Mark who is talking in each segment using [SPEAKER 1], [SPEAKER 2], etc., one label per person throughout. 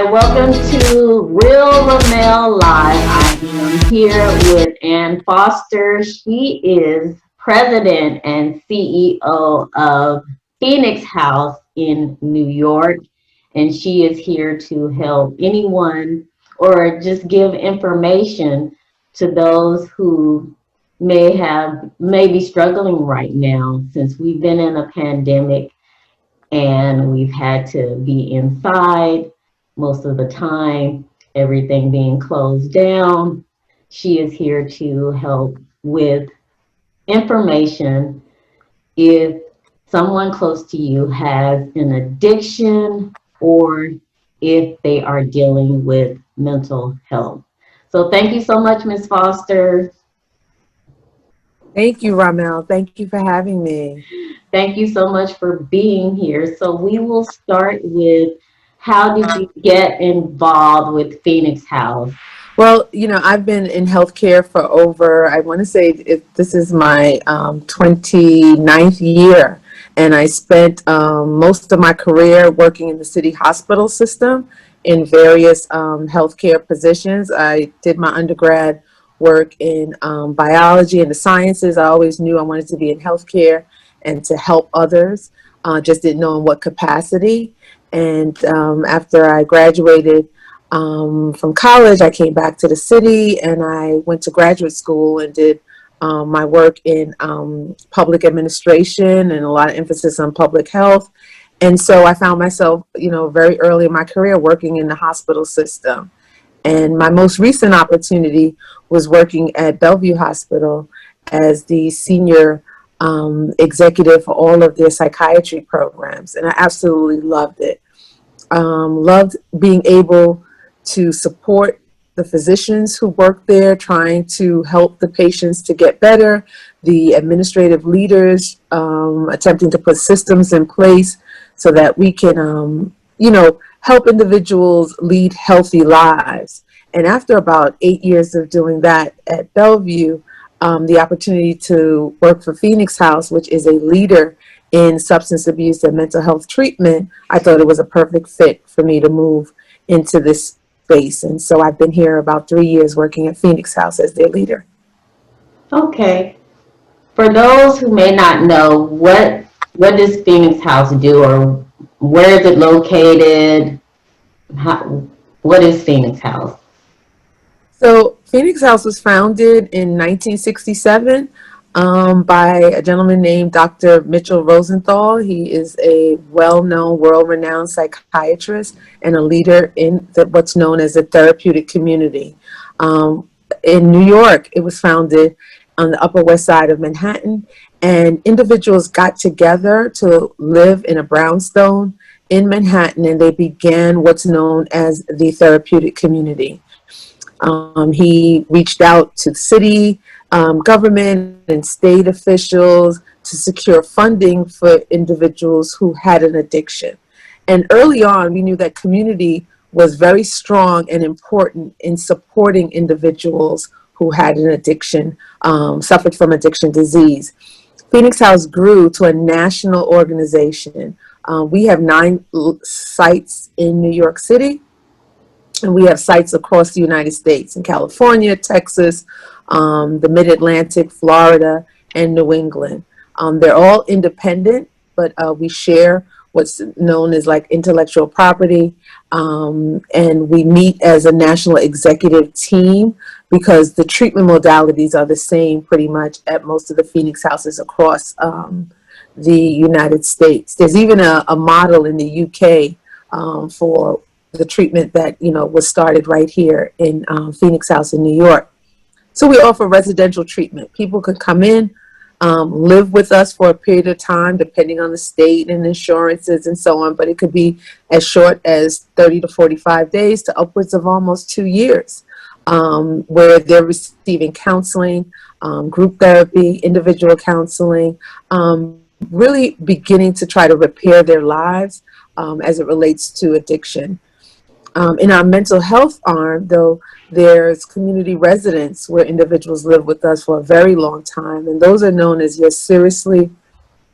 [SPEAKER 1] Hi, welcome to Real Ramelle Live. I am here with Ann Foster. She is president and CEO of Phoenix House in New York, and she is here to help anyone or just give information to those who may be struggling right now since we've been in a pandemic and we've had to be inside most of the time, everything being closed down. She is here to help with information if someone close to you has an addiction or if they are dealing with mental health. So thank you so much, Ms. Foster.
[SPEAKER 2] Thank you, Ramelle. Thank you for having me.
[SPEAKER 1] Thank you so much for being here. So we will start with, how did you get involved with Phoenix House?
[SPEAKER 2] Well, I've been in healthcare for over, I want to say this is my 29th year. And I spent most of my career working in the city hospital system in various healthcare positions. I did my undergrad work in biology and the sciences. I always knew I wanted to be in healthcare and to help others, just didn't know in what capacity. And after I graduated from college, I came back to the city and I went to graduate school and did my work in public administration and a lot of emphasis on public health. And so I found myself, very early in my career working in the hospital system. And my most recent opportunity was working at Bellevue Hospital as the senior executive for all of their psychiatry programs. And I absolutely loved it. Loved being able to support the physicians who work there, trying to help the patients to get better, the administrative leaders attempting to put systems in place so that we can, help individuals lead healthy lives. And after about 8 years of doing that at Bellevue, the opportunity to work for Phoenix House, which is a leader in substance abuse and mental health treatment, I thought it was a perfect fit for me to move into this space. And so I've been here about 3 years working at Phoenix House as their leader.
[SPEAKER 1] Okay. For those who may not know, what does Phoenix House do, or where is it located? How, what is Phoenix House?
[SPEAKER 2] So Phoenix House was founded in 1967 by a gentleman named Dr. Mitchell Rosenthal. He is a well-known, world-renowned psychiatrist and a leader in what's known as the therapeutic community. In New York, it was founded on the Upper West Side of Manhattan, and individuals got together to live in a brownstone in Manhattan, and they began what's known as the therapeutic community. He reached out to city government and state officials to secure funding for individuals who had an addiction. And early on, we knew that community was very strong and important in supporting individuals who had an addiction, suffered from addiction disease. Phoenix House grew to a national organization. We have 9 sites in New York City, and we have sites across the United States in California, Texas, the Mid-Atlantic, Florida, and New England. They're all independent, but we share what's known as like intellectual property. And we meet as a national executive team because the treatment modalities are the same pretty much at most of the Phoenix houses across the United States. There's even a model in the UK for the treatment that was started right here in Phoenix House in New York. So we offer residential treatment. People could come in, live with us for a period of time, depending on the state and insurances and so on. But it could be as short as 30 to 45 days to upwards of almost 2 years, where they're receiving counseling, group therapy, individual counseling, really beginning to try to repair their lives as it relates to addiction. In our mental health arm, though, there's community residents where individuals live with us for a very long time, and those are known as your seriously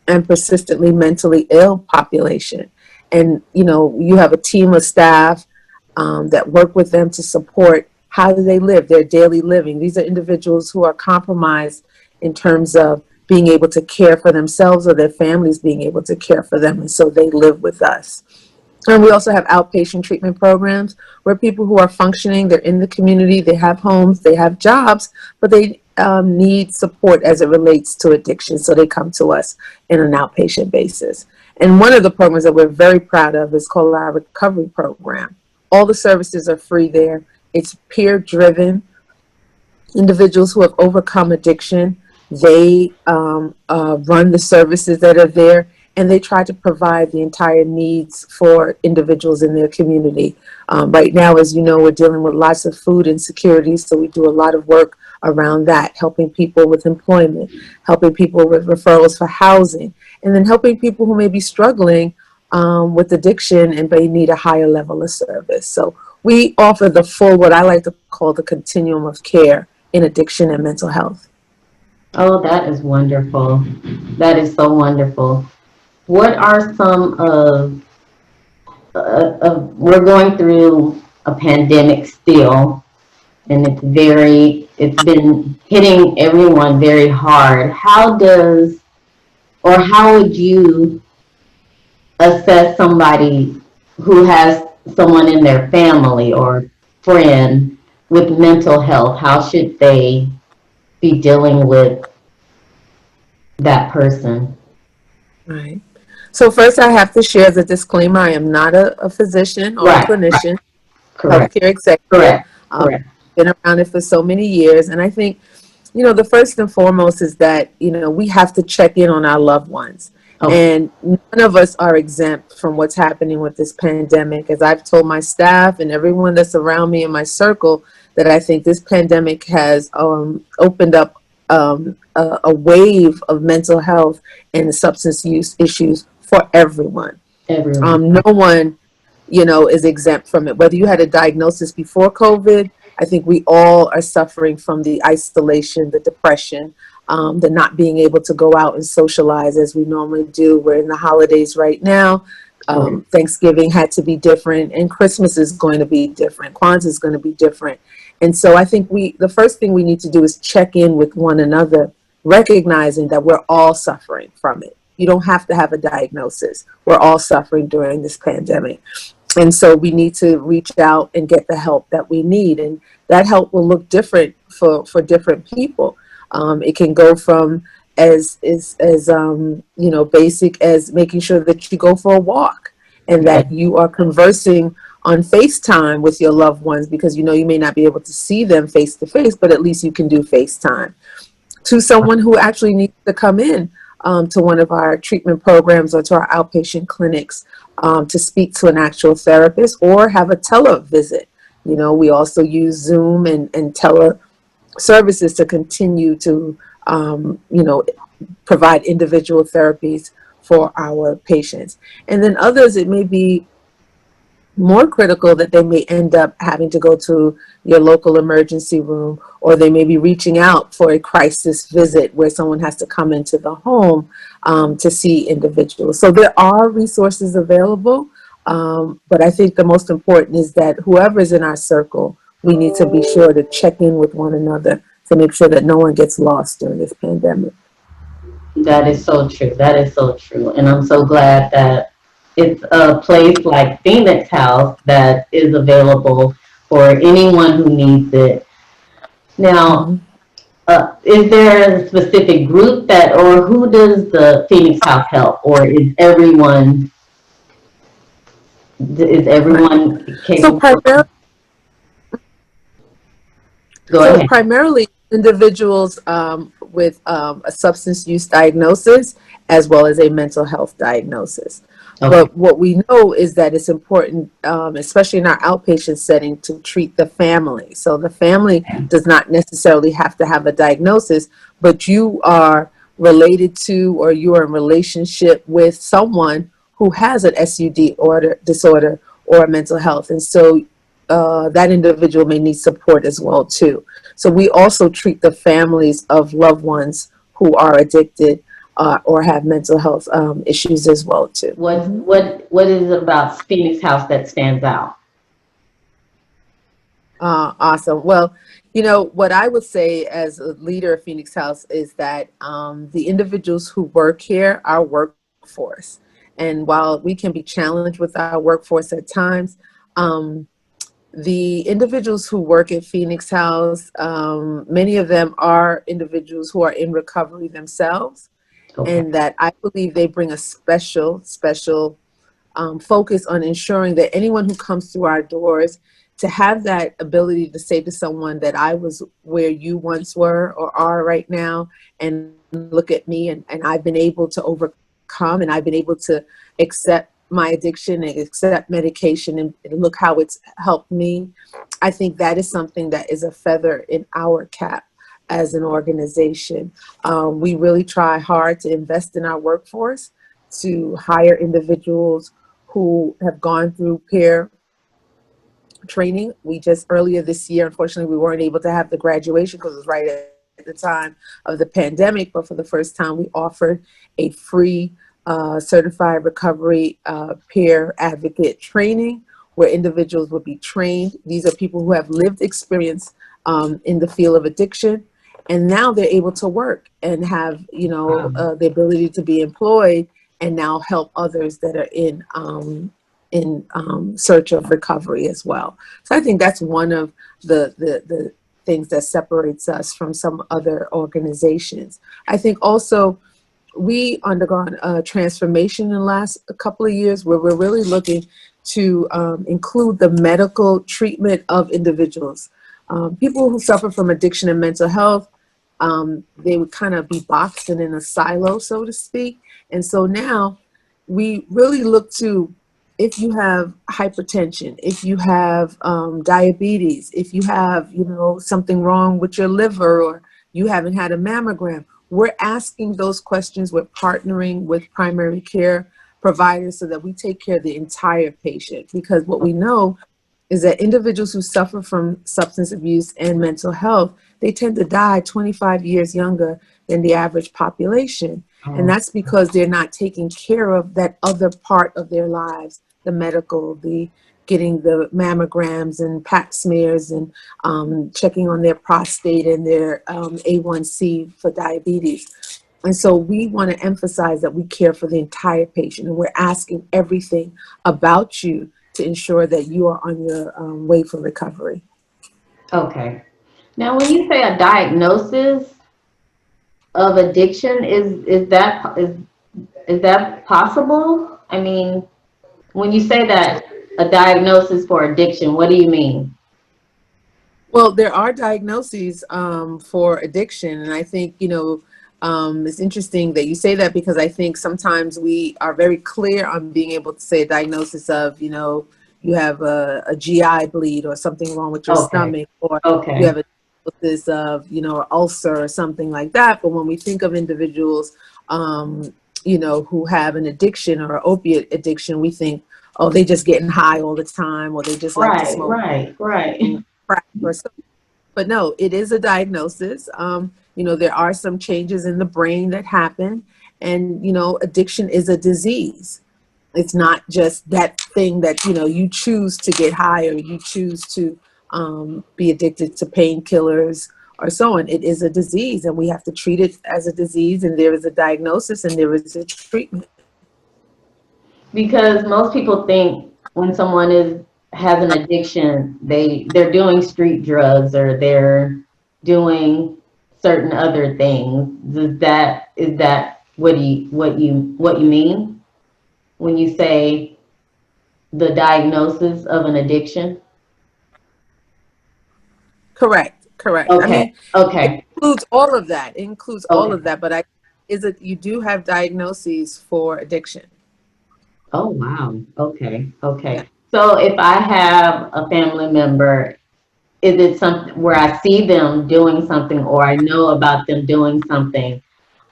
[SPEAKER 2] and persistently mentally ill population. And you have a team of staff that work with them to support how do they live, their daily living. These are individuals who are compromised in terms of being able to care for themselves or their families being able to care for them, and so they live with us. And we also have outpatient treatment programs where people who are functioning, they're in the community, they have homes, they have jobs, but they need support as it relates to addiction. So they come to us in an outpatient basis. And one of the programs that we're very proud of is called our recovery program. All the services are free there. It's peer driven. Individuals who have overcome addiction, they run the services that are there, and they try to provide the entire needs for individuals in their community. Right now, as you know, we're dealing with lots of food insecurity, so we do a lot of work around that, helping people with employment, helping people with referrals for housing, and then helping people who may be struggling with addiction and may need a higher level of service. So we offer the full, what I like to call the continuum of care in addiction and mental health.
[SPEAKER 1] Oh, that is wonderful. That is so wonderful. What are some we're going through a pandemic still, and it's been hitting everyone very hard. How would you assess somebody who has someone in their family or friend with mental health? How should they be dealing with that person?
[SPEAKER 2] Right. So first I have to share the disclaimer. I am not a physician or a
[SPEAKER 1] Right,
[SPEAKER 2] clinician,
[SPEAKER 1] correct,
[SPEAKER 2] healthcare executive.
[SPEAKER 1] correct,
[SPEAKER 2] Um,
[SPEAKER 1] correct.
[SPEAKER 2] been around it for so many years. And I think, the first and foremost is that, we have to check in on our loved ones.
[SPEAKER 1] Okay,
[SPEAKER 2] And none of us are exempt from what's happening with this pandemic. As I've told my staff and everyone that's around me in my circle, that I think this pandemic has opened up a wave of mental health and substance use issues for everyone.
[SPEAKER 1] everyone.
[SPEAKER 2] No one, is exempt from it. Whether you had a diagnosis before COVID, I think we all are suffering from the isolation, the depression, the not being able to go out and socialize as we normally do. We're in the holidays right now.
[SPEAKER 1] Correct.
[SPEAKER 2] Thanksgiving had to be different, and Christmas is going to be different. Kwanzaa is going to be different. And so I think the first thing we need to do is check in with one another, recognizing that we're all suffering from it. You don't have to have a diagnosis. We're all suffering during this pandemic. And so we need to reach out and get the help that we need. And that help will look different for different people. It can go from as basic as making sure that you go for a walk and
[SPEAKER 1] Okay.
[SPEAKER 2] that you are conversing on FaceTime with your loved ones, because you may not be able to see them face to face, but at least you can do FaceTime, to someone who actually needs to come in to one of our treatment programs or to our outpatient clinics to speak to an actual therapist or have a televisit. We also use Zoom and tele services to continue to, provide individual therapies for our patients. And then others, it may be more critical that they may end up having to go to your local emergency room, or they may be reaching out for a crisis visit where someone has to come into the home to see individuals. So there are resources available, but I think the most important is that whoever is in our circle, we need to be sure to check in with one another to make sure that no one gets lost during this pandemic.
[SPEAKER 1] That is so true. That is so true. And I'm so glad that it's a place like Phoenix House that is available for anyone who needs it. Now,
[SPEAKER 2] Mm-hmm.
[SPEAKER 1] is there a specific group or who does the Phoenix House help, or is
[SPEAKER 2] Right.
[SPEAKER 1] everyone
[SPEAKER 2] So
[SPEAKER 1] capable?
[SPEAKER 2] primarily,
[SPEAKER 1] Go
[SPEAKER 2] So
[SPEAKER 1] ahead.
[SPEAKER 2] primarily individuals with a substance use diagnosis as well as a mental health diagnosis.
[SPEAKER 1] Okay.
[SPEAKER 2] But what we know is that it's important, especially in our outpatient setting, to treat the family. So the family does not necessarily have to have a diagnosis, but you are related to or you are in relationship with someone who has an disorder or mental health. And so that individual may need support as well too. So we also treat the families of loved ones who are addicted or have mental health issues as well too.
[SPEAKER 1] What is it about Phoenix House that stands out?
[SPEAKER 2] Awesome. Well, what I would say as a leader of Phoenix House is that the individuals who work here, our workforce, and while we can be challenged with our workforce at times, um, the individuals who work at Phoenix House, many of them are individuals who are in recovery themselves,
[SPEAKER 1] Okay.
[SPEAKER 2] and that I believe they bring a special focus on ensuring that anyone who comes through our doors to have that ability to say to someone that I was where you once were or are right now, and look at me, and I've been able to overcome, and I've been able to accept my addiction and accept medication, and look how it's helped me. I think that is something that is a feather in our cap as an organization. We really try hard to invest in our workforce, to hire individuals who have gone through peer training. We just earlier this year, unfortunately, we weren't able to have the graduation because it was right at the time of the pandemic. But for the first time, we offered a free certified recovery peer advocate training where individuals would be trained. These are people who have lived experience in the field of addiction, and now they're able to work and have the ability to be employed and now help others that are in search of recovery as well. So I think that's one of the things that separates us from some other organizations. I think also we undergone a transformation in the last couple of years where we're really looking to include the medical treatment of individuals. People who suffer from addiction and mental health, they would kind of be boxed in a silo, so to speak. And so now we really look to, if you have hypertension, if you have diabetes, if you have, something wrong with your liver, or you haven't had a mammogram, we're asking those questions. We're partnering with primary care providers so that we take care of the entire patient. Because what we know is that individuals who suffer from substance abuse and mental health, they tend to die 25 years younger than the average population. And
[SPEAKER 1] Oh,
[SPEAKER 2] that's because they're not taking care of that other part of their lives, the medical, the getting the mammograms and pap smears, and checking on their prostate and their A1C for diabetes. And so we want to emphasize that we care for the entire patient, and we're asking everything about you to ensure that you are on your way for recovery.
[SPEAKER 1] okay. Now, when you say a diagnosis of addiction, is that possible? I mean, when you say that a diagnosis for addiction, what do you mean?
[SPEAKER 2] Well, there are diagnoses for addiction, and I think it's interesting that you say that, because I think sometimes we are very clear on being able to say a diagnosis of you have a GI bleed or something wrong with your
[SPEAKER 1] Okay,
[SPEAKER 2] stomach, or you
[SPEAKER 1] okay,
[SPEAKER 2] have a diagnosis of an ulcer or something like that. But when we think of individuals who have an addiction or opiate addiction, we think, oh, they just getting high all the time, or they just like to
[SPEAKER 1] right,
[SPEAKER 2] smoke
[SPEAKER 1] right, right.
[SPEAKER 2] crack or something. But no, it is a diagnosis. There are some changes in the brain that happen, and addiction is a disease. It's not just that thing that you choose to get high, or you choose to be addicted to painkillers or so on. It is a disease, and we have to treat it as a disease. And there is a diagnosis, and there is a treatment.
[SPEAKER 1] Because most people think when someone has an addiction, they're doing street drugs or they're doing certain other things. Is that what you mean when you say the diagnosis of an addiction?
[SPEAKER 2] Correct, correct. I
[SPEAKER 1] Okay,
[SPEAKER 2] mean, it
[SPEAKER 1] okay,
[SPEAKER 2] includes all of that. It includes all
[SPEAKER 1] okay.
[SPEAKER 2] of that. But you do have diagnoses for addiction.
[SPEAKER 1] Oh wow. Okay,
[SPEAKER 2] Yeah.
[SPEAKER 1] okay. So if I have a family member, is it something where I see them doing something or I know about them doing something?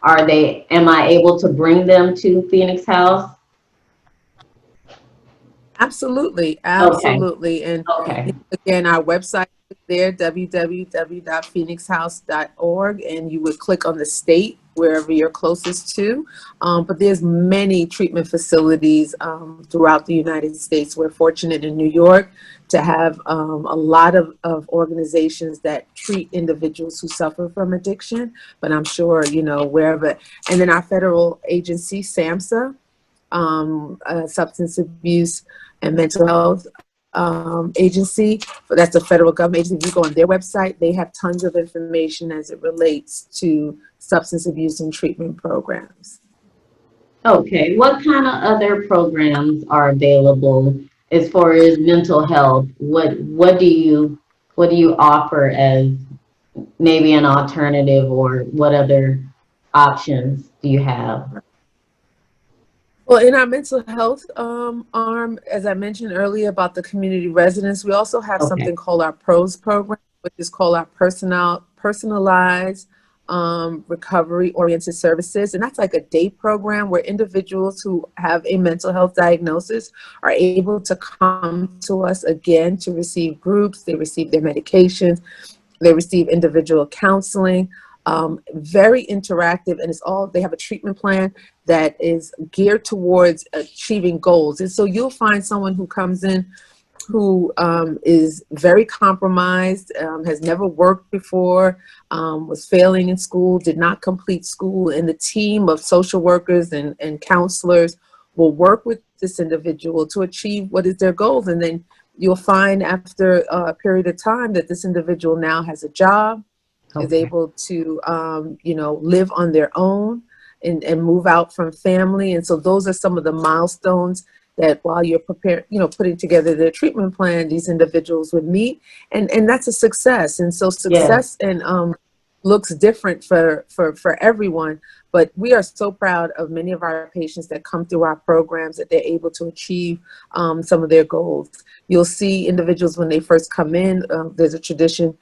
[SPEAKER 1] Am I able to bring them to Phoenix House?
[SPEAKER 2] Absolutely,
[SPEAKER 1] Okay,
[SPEAKER 2] absolutely. And
[SPEAKER 1] okay,
[SPEAKER 2] again, our website is there, www.phoenixhouse.org, and you would click on the state, wherever you're closest to. But there's many treatment facilities throughout the United States. We're fortunate in New York to have a lot of organizations that treat individuals who suffer from addiction, but I'm sure, wherever. And then our federal agency, SAMHSA, Substance Abuse and Mental Health Agency, that's a federal government agency. If you go on their website, they have tons of information as it relates to substance abuse and treatment programs.
[SPEAKER 1] Okay, what kind of other programs are available as far as mental health? What do you offer as maybe an alternative, or what other options do you have?
[SPEAKER 2] Well, in our mental health arm, as I mentioned earlier about the community residents, we also have
[SPEAKER 1] Okay.
[SPEAKER 2] something called our PROS program, which is called our personalized recovery-oriented services. And that's like a day program where individuals who have a mental health diagnosis are able to come to us again to receive groups, they receive their medications, they receive individual counseling, very interactive, and they have a treatment plan that is geared towards achieving goals. And so you'll find someone who comes in who is very compromised, has never worked before, was failing in school, did not complete school, and the team of social workers and counselors will work with this individual to achieve what is their goals. And then you'll find after a period of time that this individual now has a job, is
[SPEAKER 1] Okay.
[SPEAKER 2] able to, live on their own and move out from family. And so those are some of the milestones that while you're preparing, putting together their treatment plan, these individuals would meet. And that's a success. And so
[SPEAKER 1] Yes.
[SPEAKER 2] success and looks different for everyone. But we are so proud of many of our patients that come through our programs that they're able to achieve some of their goals. You'll see individuals when they first come in, there's a tradition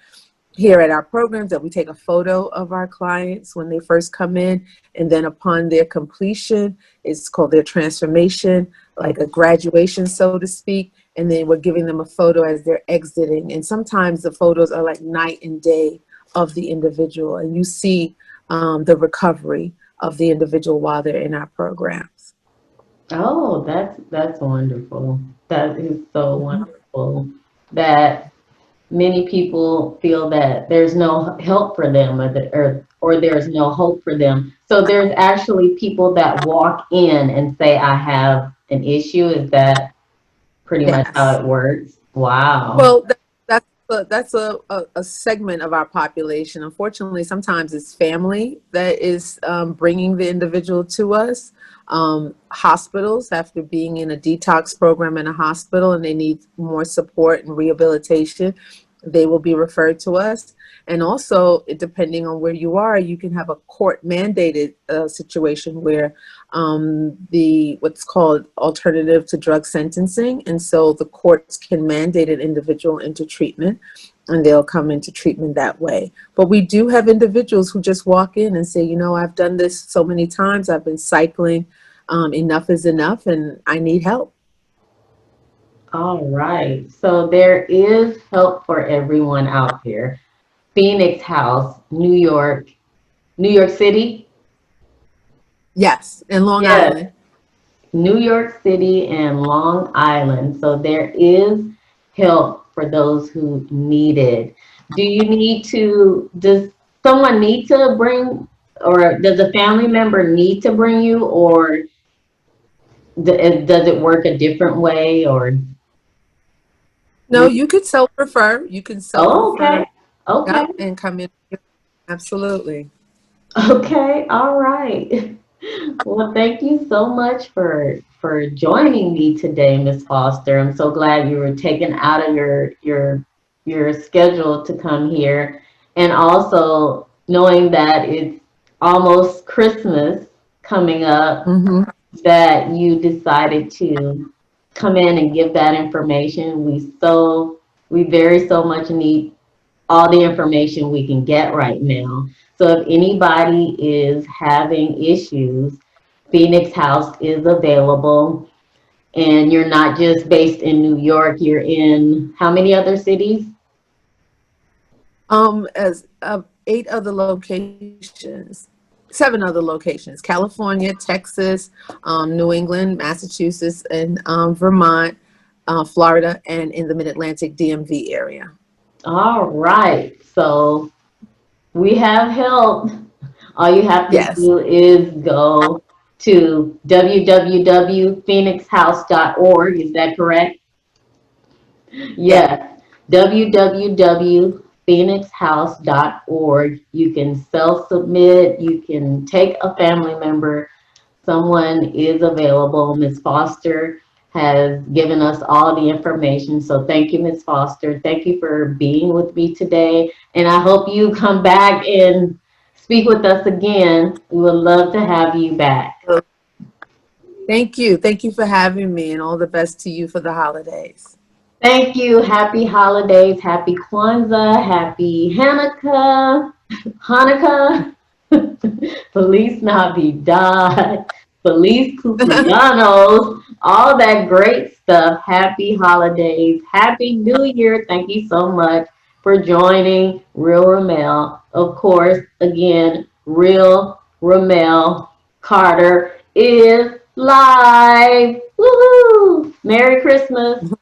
[SPEAKER 2] here at our programs that we take a photo of our clients when they first come in, and then upon their completion, it's called their transformation, like a graduation, so to speak, and then we're giving them a photo as they're exiting. And sometimes the photos are like night and day of the individual, and you see the recovery of the individual while they're in our programs.
[SPEAKER 1] Oh, that's wonderful. That is so wonderful that many people feel that there's no help for them, or there's no hope for them. So there's actually people that walk in and say, I have an issue. Is that pretty much how
[SPEAKER 2] Yes.
[SPEAKER 1] it works? Wow.
[SPEAKER 2] Well, that's a segment of our population. Unfortunately, sometimes it's family that is bringing the individual to us. Hospitals, after being in a detox program in a hospital and they need more support and rehabilitation, they will be referred to us. And also, depending on where you are, you can have a court mandated situation where the what's called alternative to drug sentencing. And so the courts can mandate an individual into treatment and they'll come into treatment that way. But we do have individuals who just walk in and say, I've done this so many times, I've been cycling, enough is enough, and I need help.
[SPEAKER 1] All right. So there is help for everyone out there. Phoenix House, New York City.
[SPEAKER 2] Yes, in Long
[SPEAKER 1] Yes.
[SPEAKER 2] Island.
[SPEAKER 1] New York City and Long Island. So there is help for those who need it. Does someone need to bring, or does a family member need to bring you, or does it work a different way, or?
[SPEAKER 2] No, you could self-refer. You can
[SPEAKER 1] Oh, okay.
[SPEAKER 2] self-refer,
[SPEAKER 1] Okay.
[SPEAKER 2] yep, and come in. Absolutely.
[SPEAKER 1] Okay. All right. Well, thank you so much for joining me today, Miss Foster. I'm so glad you were taken out of your schedule to come here, and also knowing that it's almost Christmas coming up,
[SPEAKER 2] Hmm.
[SPEAKER 1] that you decided to come in and give that information. We very so much need all the information we can get right now. So if anybody is having issues, Phoenix House is available. And you're not just based in New York, you're in how many other cities?
[SPEAKER 2] As 8 other locations. seven other locations: California, Texas, New England, Massachusetts, and Vermont, Florida, and in the Mid-Atlantic DMV area.
[SPEAKER 1] All right. So we have help. All you have to
[SPEAKER 2] Yes.
[SPEAKER 1] do is go to www.phoenixhouse.org. Is that correct?
[SPEAKER 2] Yeah.
[SPEAKER 1] Yes. www.phoenixhouse.org. You can self submit, you can take a family member. Someone is available. Ms. Foster has given us all the information. So thank you, Ms. Foster. Thank you for being with me today. And I hope you come back and speak with us again. We would love to have you back.
[SPEAKER 2] Thank you. Thank you for having me, and all the best to you for the holidays.
[SPEAKER 1] Thank you. Happy holidays. Happy Kwanzaa. Happy Hanukkah. Hanukkah. Feliz Navidad. Feliz Cumpleaños. All that great stuff. Happy holidays. Happy New Year. Thank you so much for joining Real Ramelle. Of course, again, Real Ramelle Carter is live. Woohoo! Merry Christmas.